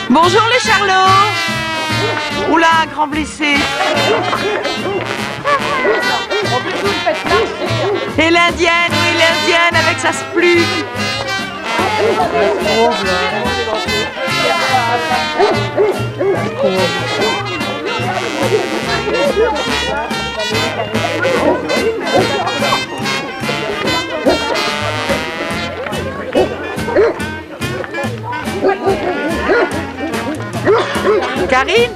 Bonjour les Charlots. Oula, grand blessé. Et l'indienne, oui l'indienne avec sa splume. Karine?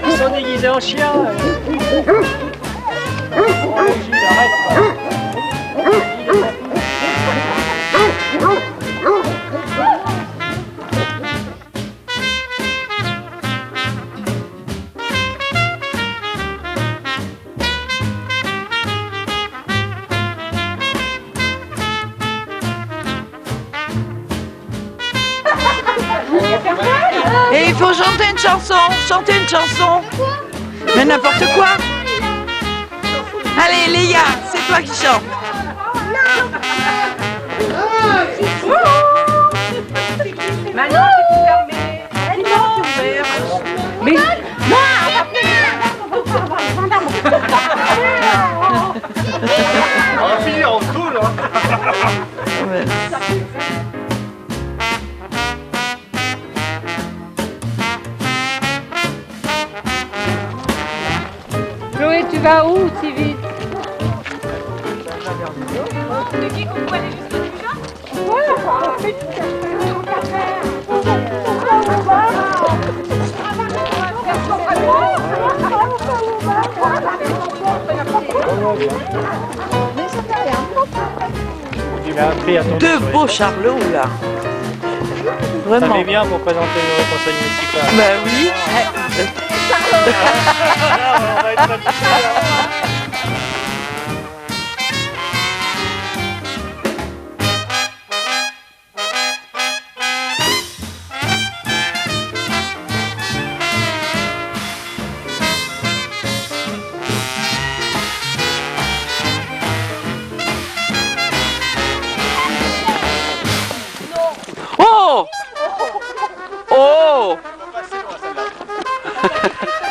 Ils sont déguisés en chien. Et il faut chanter une chanson, mais n'importe quoi. Allez Léa, c'est toi qui chantes. Maintenant, c'est fermé. Non, c'est ouvert. Mais non, On va finir en tout là. Ouais. Chloé, tu vas où si vite? Deux beaux Charlots là. Ça Vraiment. met bien pour présenter le conseil municipal. Ben oui. On va être fatigué, là. Oh! Oh! On va passer dans celle-là.